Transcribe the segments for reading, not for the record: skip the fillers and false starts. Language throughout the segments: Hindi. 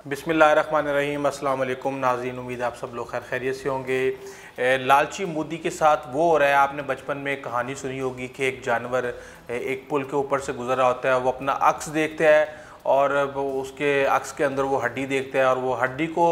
बिस्मिल्लाहिर्रहमानिर्रहीम। अस्सलाम वालेकुम नाज़रीन, उम्मीद है आप सब लोग खैर खैरियत से होंगे। लालची मोदी के साथ वो हो रहा है, आपने बचपन में एक कहानी सुनी होगी कि एक जानवर एक पुल के ऊपर से गुजर रहा होता है, वो अपना अक्स देखता है और वो उसके अक्स के अंदर वो हड्डी देखता है और वो हड्डी को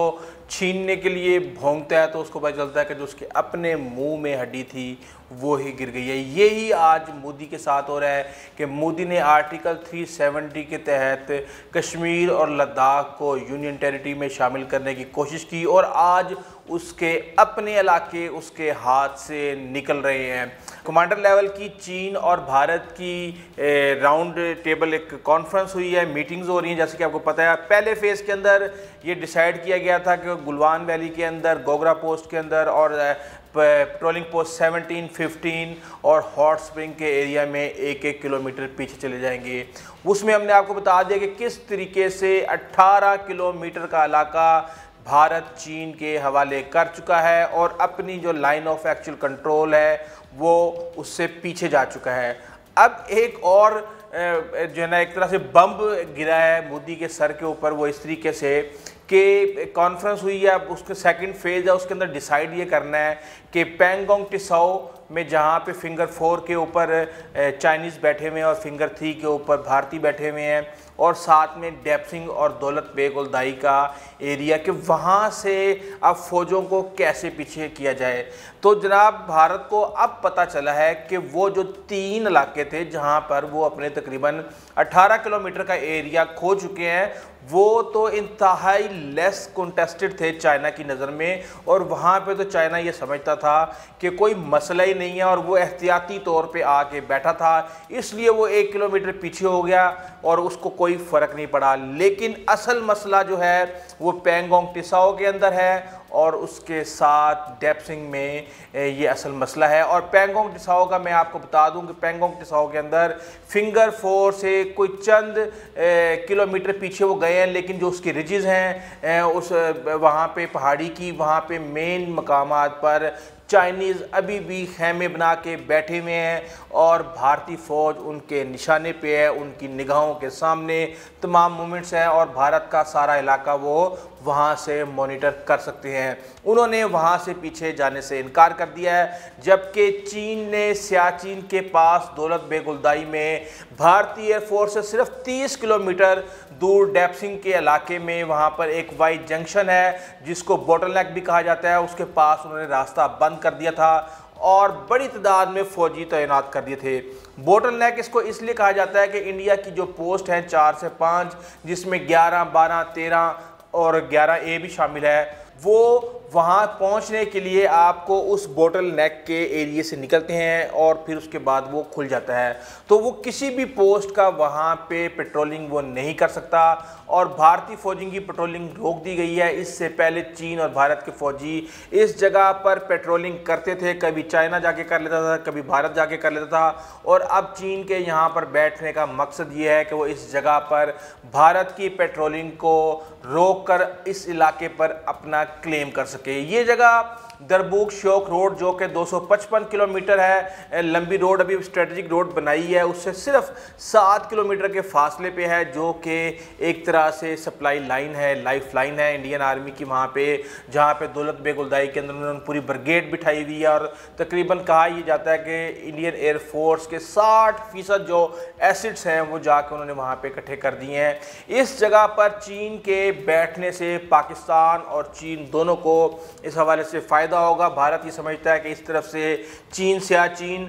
छीनने के लिए भौंकता है, तो उसको पता चलता है कि जो उसके अपने मुंह में हड्डी थी वो ही गिर गई है। यही आज मोदी के साथ हो रहा है कि मोदी ने आर्टिकल 370 के तहत कश्मीर और लद्दाख को यूनियन टेरिटरी में शामिल करने की कोशिश की और आज उसके अपने इलाके उसके हाथ से निकल रहे हैं। कमांडर लेवल की चीन और भारत की राउंड टेबल एक कॉन्फ्रेंस हुई है, मीटिंग्स हो रही हैं। जैसे कि आपको पता है, पहले फेज़ के अंदर ये डिसाइड किया गया था कि गुलवान वैली के अंदर, गोगरा पोस्ट के अंदर और पेट्रोलिंग पोस्ट 17, 15 और हॉट स्प्रिंग के एरिया में 1-1 किलोमीटर पीछे चले जाएंगे। उसमें हमने आपको बता दिया कि किस तरीके से 18 किलोमीटर का इलाका भारत चीन के हवाले कर चुका है और अपनी जो लाइन ऑफ एक्चुअल कंट्रोल है वो उससे पीछे जा चुका है। अब एक और जो है ना, एक तरह से बम गिरा है मोदी के सर के ऊपर, वो इस तरीके से कि कॉन्फ्रेंस हुई है। अब उसके सेकंड फेज़ है, उसके अंदर डिसाइड ये करना है कि पैंगोंग टिसाओ में जहाँ पे फिंगर 4 के ऊपर चाइनीज़ बैठे हुए हैं और फिंगर 3 के ऊपर भारतीय बैठे हुए हैं और साथ में डेप्सिंग और दौलत बेग उलदाई का एरिया, कि वहाँ से अब फ़ौजों को कैसे पीछे किया जाए। तो जनाब, भारत को अब पता चला है कि वो जो 3 इलाके थे जहाँ पर वो अपने तकरीबन 18 किलोमीटर का एरिया खो चुके हैं, वो तो इंतहाई लेस कंटेस्टेड थे चाइना की नज़र में, और वहाँ पे तो चाइना ये समझता था कि कोई मसला ही नहीं है और वो एहतियाती तौर पे आके बैठा था, इसलिए वो 1 किलोमीटर पीछे हो गया और उसको कोई फ़र्क नहीं पड़ा। लेकिन असल मसला जो है वो पैंगोंग टिसाओ के अंदर है और उसके साथ डेप्सिंग में ये असल मसला है। और पैंगोंग टिसाओ का मैं आपको बता दूं कि पैंगोंग टिसाओ के अंदर फिंगर 4 से कोई चंद किलोमीटर पीछे वो गए हैं, लेकिन जो उसकी रिजेस हैं उस वहाँ पे पहाड़ी की, वहाँ पे मेन मकामात पर चाइनीज़ अभी भी खैमे बना के बैठे हुए हैं और भारतीय फ़ौज उनके निशाने पे है, उनकी निगाहों के सामने तमाम मूवमेंट्स हैं और भारत का सारा इलाका वो वहाँ से मॉनिटर कर सकते हैं। उन्होंने वहाँ से पीछे जाने से इनकार कर दिया है, जबकि चीन ने सियाचिन के पास दौलत बेग उलदाई में भारतीय एयरफोर्स से सिर्फ 30 किलोमीटर दूर डेप्सिंग के इलाके में वहाँ पर एक वाई जंक्शन है जिसको बोटलनेक भी कहा जाता है, उसके पास उन्होंने रास्ता बंद कर दिया था और बड़ी तादाद में फ़ौजी तैनात कर दिए थे। बोटलनेक इसको इसलिए कहा जाता है कि इंडिया की जो पोस्ट हैं 4 से 5, जिसमें 11, 12, 13 और 11A भी शामिल है, वो वहाँ पहुँचने के लिए आपको उस बोटल नेक के एरिए से निकलते हैं और फिर उसके बाद वो खुल जाता है। तो वो किसी भी पोस्ट का वहाँ पे पेट्रोलिंग वो नहीं कर सकता और भारतीय फ़ौजी की पेट्रोलिंग रोक दी गई है। इससे पहले चीन और भारत के फ़ौजी इस जगह पर पेट्रोलिंग करते थे, कभी चाइना जाके कर लेता था, कभी भारत जाके कर लेता था, और अब चीन के यहाँ पर बैठने का मकसद ये है कि वो इस जगह पर भारत की पेट्रोलिंग को रोक कर इस इलाके पर अपना क्लेम कर सके। ये जगह दरबुक शोक रोड जो कि 255 किलोमीटर है लंबी रोड, अभी स्ट्रेटेजिक रोड बनाई है, उससे सिर्फ 7 किलोमीटर के फासले पे है, जो कि एक तरह से सप्लाई लाइन है, लाइफ लाइन है इंडियन आर्मी की वहाँ पे, जहाँ पे दौलत बेग उलदाई के अंदर उन्होंने पूरी ब्रिगेड बिठाई हुई है और तकरीबन कहा यह जाता है कि इंडियन एयरफोर्स के 60% जो एसिड्स हैं वो जाकर उन्होंने वहाँ पे इकट्ठे कर दिए हैं। इस जगह पर चीन के बैठने से पाकिस्तान और चीन दोनों को इस हवाले से फ़ायदा होगा। भारत ये समझता है कि इस तरफ से चीन सियाचिन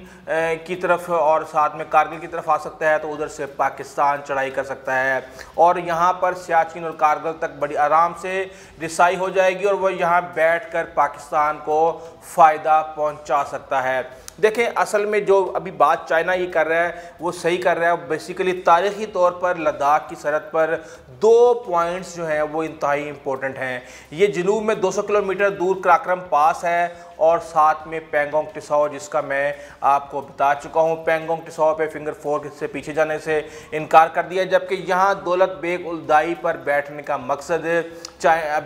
की तरफ और साथ में कारगिल की तरफ आ सकता है, तो उधर से पाकिस्तान चढ़ाई कर सकता है और यहाँ पर सियाचिन और कारगिल तक बड़ी आराम से रिसाई हो जाएगी और वह यहाँ बैठकर पाकिस्तान को फ़ायदा पहुँचा सकता है। देखें, असल में जो अभी बात चाइना ये कर रहा है वो सही कर रहा है। बेसिकली तारीख़ी तौर पर लद्दाख की सरहद पर 2 पॉइंट्स जो हैं वो इंतहाई इम्पोर्टेंट हैं। ये जनूब में 200 किलोमीटर दूर कराक्रम पास है और साथ में पैंगोंग टिसाओ, जिसका मैं आपको बता चुका हूँ। पैंगोंग टिसाओ पे फिंगर 4 से पीछे जाने से इनकार कर दिया, जबकि यहाँ दौलत बेग उलदाई पर बैठने का मकसद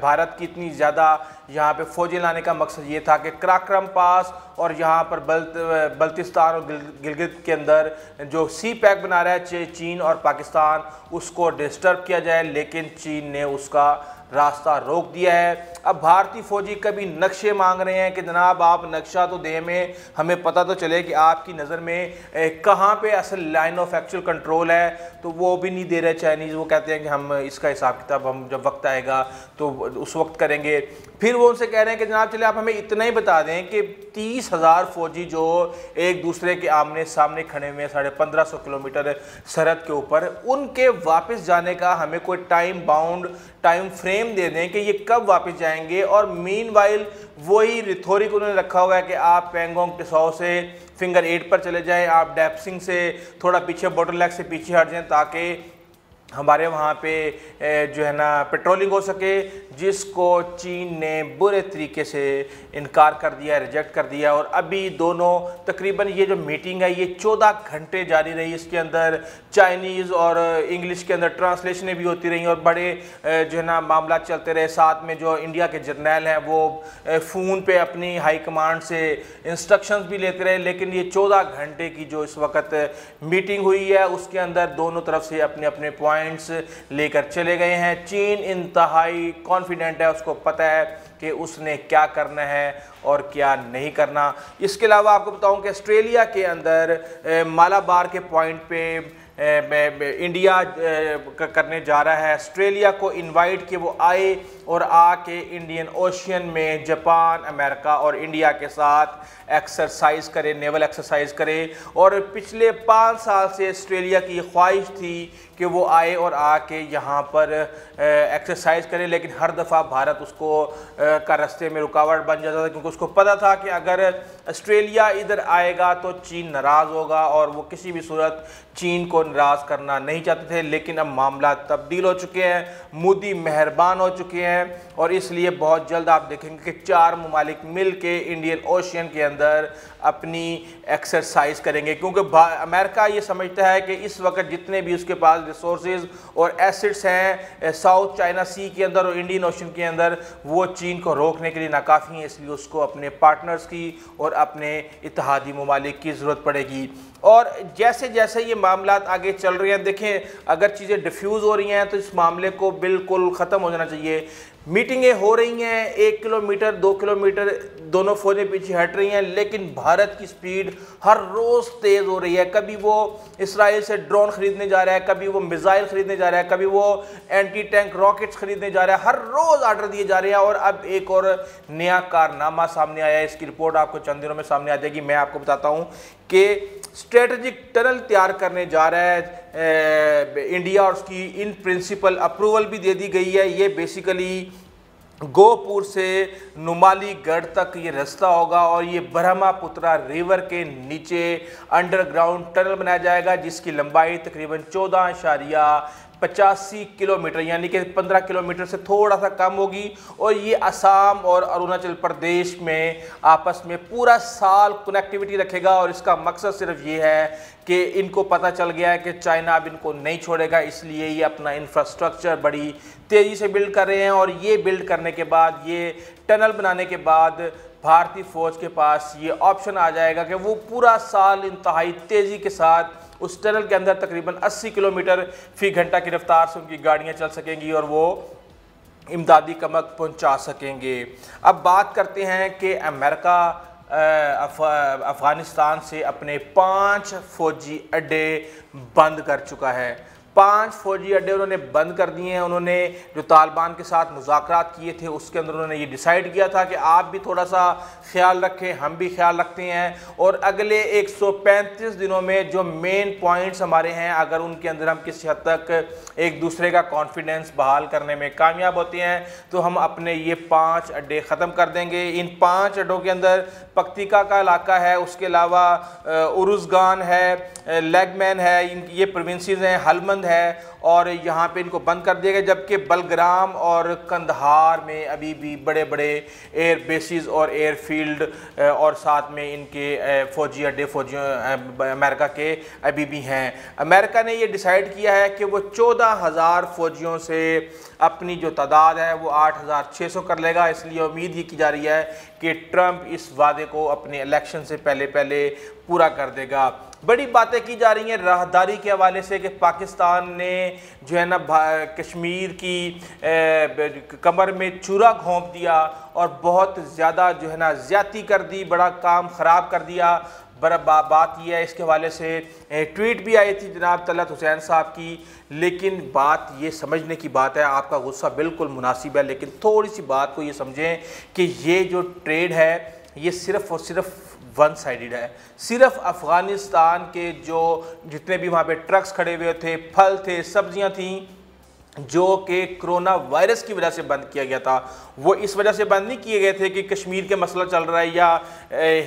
भारत की इतनी ज़्यादा यहाँ पे फौजी लाने का मकसद ये था कि कराक्रम पास और यहाँ पर बल्तिस्तान और गिलगित के अंदर जो सी पैक बना रहा है चीन और पाकिस्तान, उसको डिस्टर्ब किया जाए, लेकिन चीन ने उसका रास्ता रोक दिया है। अब भारतीय फौजी कभी नक्शे मांग रहे हैं कि जनाब आप नक्शा तो दें, में हमें पता तो चले कि आपकी नज़र में कहाँ पे असल लाइन ऑफ एक्चुअल कंट्रोल है, तो वो भी नहीं दे रहे चाइनीज़। वो कहते हैं कि हम इसका हिसाब किताब हम जब वक्त आएगा तो उस वक्त करेंगे। फिर वो उनसे कह रहे हैं कि जनाब चले आप हमें इतना ही बता दें कि 30,000 फौजी जो एक दूसरे के आमने सामने खड़े हुए 1550 किलोमीटर सरहद के ऊपर, उनके वापस जाने का हमें कोई टाइम बाउंड टाइम फ्रेम दे दें कि ये कब वापस जाएंगे। और मीनवाइल वही रिथोरिक उन्होंने रखा हुआ है कि आप पेंगोंग टिसाओ से फिंगर 8 पर चले जाएं, आप डैप्सिंग से थोड़ा पीछे बोटलनेक से पीछे हट जाएं ताकि हमारे वहाँ पे जो है ना पेट्रोलिंग हो सके, जिसको चीन ने बुरे तरीके से इनकार कर दिया, रिजेक्ट कर दिया। और अभी दोनों तकरीबन ये जो मीटिंग है ये 14 घंटे जारी रही। इसके अंदर चाइनीज़ और इंग्लिश के अंदर ट्रांसलेशनें भी होती रहीं और बड़े जो है ना मामला चलते रहे। साथ में जो इंडिया के जर्नैल हैं वो फ़ोन पे अपनी हाई कमांड से इंस्ट्रक्शंस भी लेते रहे। लेकिन ये 14 घंटे की जो इस वक्त मीटिंग हुई है उसके अंदर दोनों तरफ से अपने अपने पॉइंट्स लेकर चले गए हैं। चीन इंतहाई कॉन्फिडेंट है, उसको पता है कि उसने क्या करना है और क्या नहीं करना। इसके अलावा आपको बताऊं कि ऑस्ट्रेलिया के अंदर मालाबार के पॉइंट पे इंडिया करने जा रहा है। ऑस्ट्रेलिया को इनवाइट कि वो आए और आके इंडियन ओशियन में जापान, अमेरिका और इंडिया के साथ एक्सरसाइज करे, नेवल एक्सरसाइज करे। और पिछले 5 साल से ऑस्ट्रेलिया की ख्वाहिश थी कि वो आए और आके यहाँ पर एक्सरसाइज करे, लेकिन हर दफ़ा भारत उसको का रास्ते में रुकावट बन जाता था, क्योंकि उसको पता था कि अगर ऑस्ट्रेलिया इधर आएगा तो चीन नाराज़ होगा और वो किसी भी सूरत चीन को नाराज़ करना नहीं चाहते थे। लेकिन अब मामला तब्दील हो चुके हैं, मोदी मेहरबान हो चुके हैं और इसलिए बहुत जल्द आप देखेंगे कि 4 ममालिक मिल के इंडियन ओशियन के अंदर अपनी एक्सरसाइज करेंगे। क्योंकि अमेरिका ये समझता है कि इस वक्त जितने भी उसके पास रिसोर्सेज और एसिड्स हैं साउथ चाइना सी के अंदर और इंडियन ओशन के अंदर, वो चीन को रोकने के लिए नाकाफ़ी हैं। इसलिए उसको अपने पार्टनर्स की और अपने इत्तेहादी ममालिक की ज़रूरत पड़ेगी। और जैसे जैसे ये मामला आगे चल रहे हैं, देखें अगर चीज़ें डिफ्यूज़ हो रही हैं तो इस मामले को बिल्कुल ख़त्म हो जाना चाहिए। मीटिंगें हो रही हैं, 1 किलोमीटर 2 किलोमीटर दोनों फौजें पीछे हट रही हैं, लेकिन भारत की स्पीड हर रोज़ तेज़ हो रही है। कभी वो इसराइल से ड्रोन ख़रीदने जा रहा है, कभी वो मिसाइल ख़रीदने जा रहा है, कभी वो एंटी टैंक रॉकेट्स ख़रीदने जा रहा है। हर रोज़ आर्डर दिए जा रहे हैं और अब एक और नया कारनामा सामने आया है। इसकी रिपोर्ट आपको चंद दिनों में सामने आ जाएगी। मैं आपको बताता हूँ कि स्ट्रेटजिक टनल तैयार करने जा रहा है इंडिया और उसकी इन प्रिंसिपल अप्रूवल भी दे दी गई है। ये बेसिकली गोपुर से नुमालीगढ़ तक ये रास्ता होगा और ये ब्रह्मपुत्रा रिवर के नीचे अंडरग्राउंड टनल बनाया जाएगा, जिसकी लंबाई तकरीबन 14.85 किलोमीटर यानी कि 15 किलोमीटर से थोड़ा सा कम होगी। और ये असम और अरुणाचल प्रदेश में आपस में पूरा साल कनेक्टिविटी रखेगा। और इसका मकसद सिर्फ ये है कि इनको पता चल गया है कि चाइना अब इनको नहीं छोड़ेगा, इसलिए ये अपना इंफ्रास्ट्रक्चर बड़ी तेज़ी से बिल्ड कर रहे हैं। और ये बिल्ड करने के बाद, ये टनल बनाने के बाद भारतीय फ़ौज के पास ये ऑप्शन आ जाएगा कि वो पूरा साल इंतहाई तेज़ी के साथ उस टनल के अंदर तकरीबन 80 किलोमीटर फ़ी घंटा की रफ्तार से उनकी गाड़ियाँ चल सकेंगी और वो इमदादी कमक पहुँचा सकेंगे। अब बात करते हैं कि अमेरिका अफ़गानिस्तान से अपने 5 फ़ौजी अड्डे बंद कर चुका है। 5 फ़ौजी अड्डे उन्होंने बंद कर दिए हैं। उन्होंने जो तालिबान के साथ मुज़ाकरात किए थे उसके अंदर उन्होंने ये डिसाइड किया था कि आप भी थोड़ा सा ख्याल रखें, हम भी ख्याल रखते हैं। और अगले 135 दिनों में जो मेन पॉइंट्स हमारे हैं, अगर उनके अंदर हम किसी हद तक एक दूसरे का कॉन्फिडेंस बहाल करने में कामयाब होते हैं तो हम अपने ये 5 अड्डे ख़त्म कर देंगे। इन 5 अड्डों के अंदर पक्तिका का इलाका है, उसके अलावा उरुज़गान है, लेगमैन है, ये प्रोविंसेस हैं, हलमंद है और यहाँ पे इनको बंद कर दिया गया। जबकि बलग्राम और कंदहार में अभी भी बड़े बड़े एयर बेसिस और एयरफील्ड और साथ में इनके फ़ौजी अड्डे फ़ौजियों अमेरिका के अभी भी हैं। अमेरिका ने ये डिसाइड किया है कि वो 14,000 फ़ौजियों से अपनी जो तादाद है वो 8,600 कर लेगा। इसलिए उम्मीद ही की जा रही है कि ट्रंप इस वादे को अपने इलेक्शन से पहले पूरा कर देगा। बड़ी बातें की जा रही हैं राहदारी के हवाले से कि पाकिस्तान ने जो है ना कश्मीर की कमर में चूरा घोंप दिया और बहुत ज़्यादा जो है ना ज़्यादती कर दी, बड़ा काम ख़राब कर दिया। बात यह है, इसके हवाले से ट्वीट भी आई थी जनाब तलत हुसैन साहब की। लेकिन बात ये समझने की बात है, आपका गुस्सा बिल्कुल मुनासिब है, लेकिन थोड़ी सी बात को ये समझें कि ये जो ट्रेड है ये सिर्फ़ और सिर्फ वन साइडेड है। सिर्फ अफ़गानिस्तान के जो जितने भी वहाँ पे ट्रक्स खड़े हुए थे, फल थे, सब्जियाँ थीं, जो कि कोरोना वायरस की वजह से बंद किया गया था, वो इस वजह से बंद नहीं किए गए थे कि कश्मीर के मसला चल रहा है या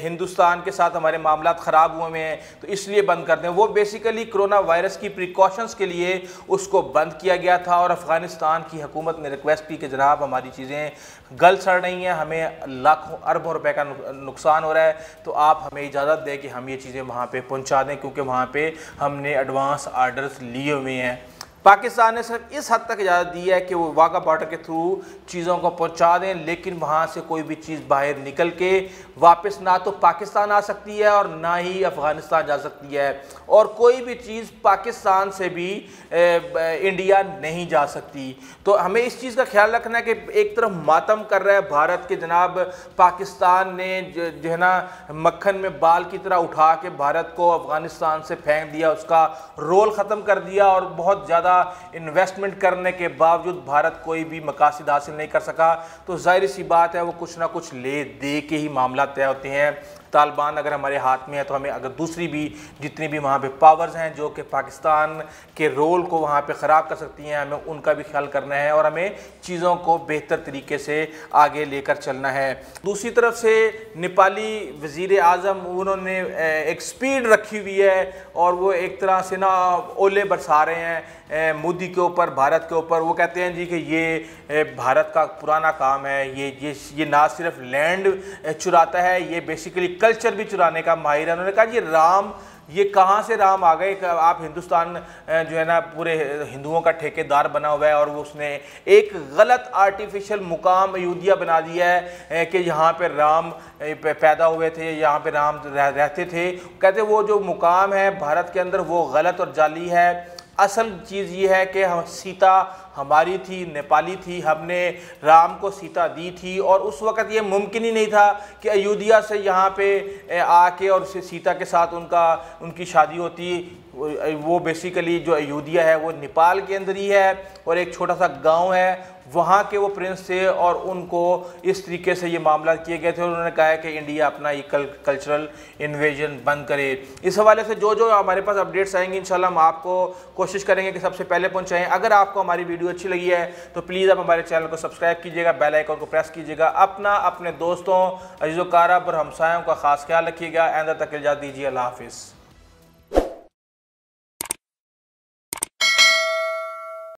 हिंदुस्तान के साथ हमारे मामलात ख़राब हुए हैं तो इसलिए बंद कर दें। वो बेसिकली कोरोना वायरस की प्रिकॉशंस के लिए उसको बंद किया गया था। और अफ़गानिस्तान की हुकूमत ने रिक्वेस्ट की कि जनाब हमारी चीज़ें गल सड़ रही हैं, हमें लाखों अरबों रुपए का नुकसान हो रहा है, तो आप हमें इजाज़त दें कि हम ये चीज़ें वहाँ पर पहुँचा दें, क्योंकि वहाँ पर हमने एडवांस आर्डर्स लिए हुए हैं। पाकिस्तान ने सिर्फ इस हद तक इजाज़त दी है कि वो वाघा बॉर्डर के थ्रू चीज़ों को पहुंचा दें, लेकिन वहाँ से कोई भी चीज़ बाहर निकल के वापस ना तो पाकिस्तान आ सकती है और ना ही अफ़गानिस्तान जा सकती है, और कोई भी चीज़ पाकिस्तान से भी इंडिया नहीं जा सकती। तो हमें इस चीज़ का ख्याल रखना है कि एक तरफ मातम कर रहा है भारत के जनाब, पाकिस्तान ने जो है ना मक्खन में बाल की तरह उठा के भारत को अफ़गानिस्तान से फेंक दिया, उसका रोल ख़त्म कर दिया, और बहुत ज़्यादा इन्वेस्टमेंट करने के बावजूद भारत कोई भी मकासद हासिल नहीं कर सका। तो जाहिर सी बात है वो कुछ ना कुछ ले दे के ही मामला तय होते हैं। तालिबान अगर हमारे हाथ में है तो हमें अगर दूसरी भी जितनी भी वहाँ पे पावर्स हैं जो कि पाकिस्तान के रोल को वहाँ पे ख़राब कर सकती हैं, हमें उनका भी ख्याल करना है और हमें चीज़ों को बेहतर तरीके से आगे लेकर चलना है। दूसरी तरफ से नेपाली वज़ीर आज़म उन्होंने एक स्पीड रखी हुई है और वो एक तरह से ना ओले बरसा रहे हैं मोदी के ऊपर, भारत के ऊपर। वो कहते हैं जी कि ये भारत का पुराना काम है, ये ना सिर्फ लैंड चुराता है, ये बेसिकली कल्चर भी चुराने का माहिर है। उन्होंने कहा जी राम, ये कहाँ से राम आ गए? आप हिंदुस्तान जो है ना पूरे हिंदुओं का ठेकेदार बना हुआ है और वो उसने एक गलत आर्टिफिशियल मुकाम अयोध्या बना दिया है कि यहाँ पे राम पैदा हुए थे, यहाँ पे राम रहते थे। कहते वो जो मुकाम है भारत के अंदर वो गलत और जाली है। असल चीज़ ये है कि हम सीता हमारी थी, नेपाली थी, हमने राम को सीता दी थी और उस वक़्त ये मुमकिन ही नहीं था कि अयोध्या से यहाँ पे आके और सीता के साथ उनकी शादी होती। वो बेसिकली जो अयोध्या है वो नेपाल के अंदर ही है और एक छोटा सा गांव है, वहाँ के वो प्रिंस थे और उनको इस तरीके से ये मामला किए गए थे। उन्होंने कहा है कि इंडिया अपना ये कल्चरल इन्वेजन बंद करे। इस हवाले से जो हमारे पास अपडेट्स आएंगे इंशाल्लाह हम आपको कोशिश करेंगे कि सबसे पहले पहुँचाएँ। अगर आपको हमारी वीडियो अच्छी लगी है तो प्लीज़ आप हमारे चैनल को सब्सक्राइब कीजिएगा, बेल आइकन को प्रेस कीजिएगा। अपने दोस्तों, अज़ीज़ व क़रीब और हमसायों का ख़ास ख्याल रखिएगा। आइंदा तक इजाज़त दीजिए। अल्लाह हाफ़िज़।